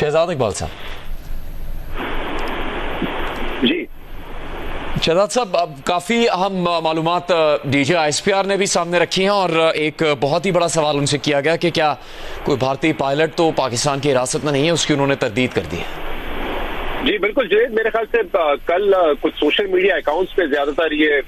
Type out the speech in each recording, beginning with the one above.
शहजाद इकबाल साहब। जी शहजाद साहब, अब काफ़ी अहम मालूमात डीजी ISPR ने भी सामने रखी हैं और एक बहुत ही बड़ा सवाल उनसे किया गया कि क्या कोई भारतीय पायलट तो पाकिस्तान की हिरासत में नहीं है, उसकी उन्होंने तरदीद कर दी है। जी बिल्कुल जुनैद, मेरे ख्याल से कल कुछ सोशल मीडिया अकाउंट्स पे ज्यादातर ये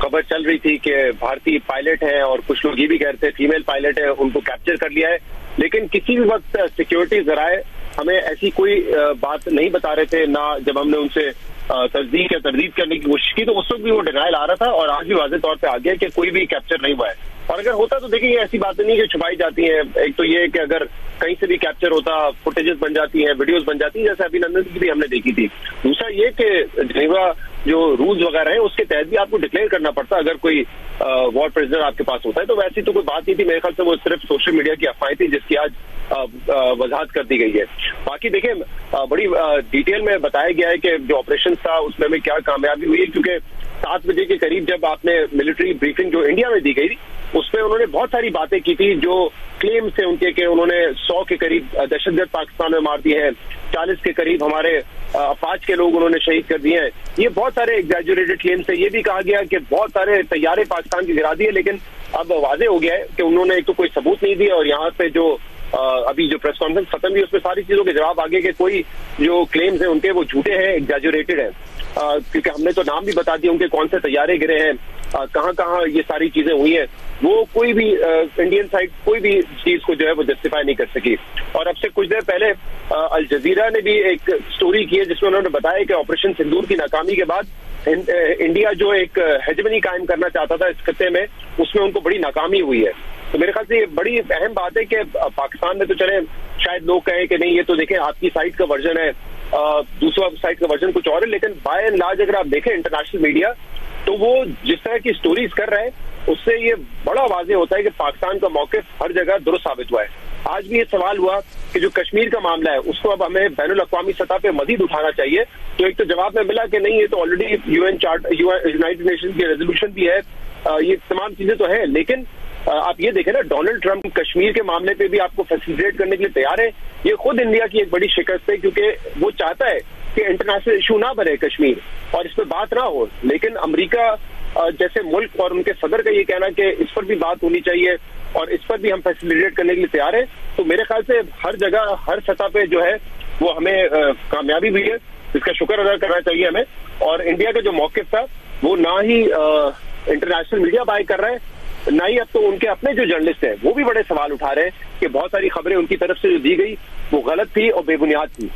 खबर चल रही थी कि भारतीय पायलट है और कुछ लोग ये भी कह रहे थे फीमेल पायलट है, उनको कैप्चर कर लिया है। लेकिन किसी भी वक्त सिक्योरिटी जराए हमें ऐसी कोई बात नहीं बता रहे थे, ना जब हमने उनसे तस्दीक या तरदीद करने की कोशिश की तो उस वक्त भी वो डिनायल आ रहा था और आज भी वाज़ेह तौर पे आ गया कि कोई भी कैप्चर नहीं हुआ है। और अगर होता तो देखिए ऐसी बातें नहीं कि छुपाई जाती हैं। एक तो ये कि अगर कहीं से भी कैप्चर होता, फुटेजेस बन जाती हैं, वीडियोस बन जाती हैं, जैसे अभिनंदन की भी हमने देखी थी। दूसरा ये कि जेनेवा जो रूल्स वगैरह हैं उसके तहत भी आपको डिक्लेयर करना पड़ता अगर कोई वॉर प्रिजनर आपके पास होता है। तो वैसी तो कोई बात नहीं थी, मेरे ख्याल से वो सिर्फ सोशल मीडिया की अफवाहें थी जिसकी आज वजाहत कर दी गई है। बाकी देखिए बड़ी डिटेल में बताया गया है कि जो ऑपरेशन था उसमें हमें क्या कामयाबी हुई है, क्योंकि 7 बजे के करीब जब आपने मिलिट्री ब्रीफिंग जो इंडिया में दी गई उसमें उन्होंने बहुत सारी बातें की थी जो क्लेम थे उनके कि उन्होंने 100 के करीब दहशतगर्द पाकिस्तान में मार दिए हैं, 40 के करीब हमारे अफवाज के लोग उन्होंने शहीद कर दिए हैं। ये बहुत सारे एग्जैजुरेटेड क्लेम थे। ये भी कहा गया कि बहुत सारे तैयारे पाकिस्तान की गिरा दिए, लेकिन अब वाजे हो गया है कि उन्होंने एक तो कोई सबूत नहीं दिया और यहाँ पे जो अभी जो प्रेस कॉन्फ्रेंस खत्म हुई उसमें सारी चीजों के जवाब आगे के कोई जो क्लेम्स हैं उनके वो झूठे हैं, एग्जैजुरेटेड हैं। क्योंकि हमने तो नाम भी बता दिए उनके कौन से तैयारे गिरे हैं, कहाँ कहाँ ये सारी चीजें हुई हैं। वो कोई भी इंडियन साइड कोई भी चीज को जो है वो जस्टिफाई नहीं कर सकी। और अब से कुछ देर पहले अल जजीरा ने भी एक स्टोरी की है जिसमें उन्होंने बताया कि ऑपरेशन सिंदूर की नाकामी के बाद इंडिया जो एक हेजमनी कायम करना चाहता था इस खत्ते में, उसमें उनको बड़ी नाकामी हुई है। तो मेरे ख्याल से ये बड़ी अहम बात है कि पाकिस्तान में तो चले शायद लोग कहें कि नहीं ये तो देखें आपकी साइड का वर्जन है, दूसरा साइड का वर्जन कुछ और है, लेकिन बाय एंड लार्ज अगर आप देखें इंटरनेशनल मीडिया तो वो जिस तरह की स्टोरीज कर रहा है उससे ये बड़ा वाज़ेह होता है कि पाकिस्तान का मौक़िफ़ हर जगह दुरुस्त साबित हुआ है। आज भी ये सवाल हुआ कि जो कश्मीर का मामला है उसको अब हमें बैनुल-अक़वामी सतह पे मज़ीद उठाना चाहिए। तो एक तो जवाब में मिला कि नहीं ये तो ऑलरेडी यूनाइटेड नेशंस की रेजोल्यूशन भी है, ये तमाम चीजें तो है। लेकिन आप ये देखें ना, डोनाल्ड ट्रंप कश्मीर के मामले पे भी आपको फैसिलिटेट करने के लिए तैयार है। ये खुद इंडिया की एक बड़ी शिकस्त है क्योंकि वो चाहता है कि इंटरनेशनल इशू ना बने कश्मीर और इस पर बात ना हो। लेकिन अमेरिका जैसे मुल्क और उनके सदर का ये कहना कि इस पर भी बात होनी चाहिए और इस पर भी हम फैसिलिटेट करने के लिए तैयार है। तो मेरे ख्याल से हर जगह हर सतह पे जो है वो हमें कामयाबी हुई है, इसका शुक्र अदा करना चाहिए हमें। और इंडिया का जो मौक़िफ़ था वो ना ही इंटरनेशनल मीडिया बाय कर रहा है, ना ही अब तो उनके अपने जो जर्नलिस्ट हैं वो भी बड़े सवाल उठा रहे हैं कि बहुत सारी खबरें उनकी तरफ से जो दी गई वो गलत थी और बेबुनियाद थी।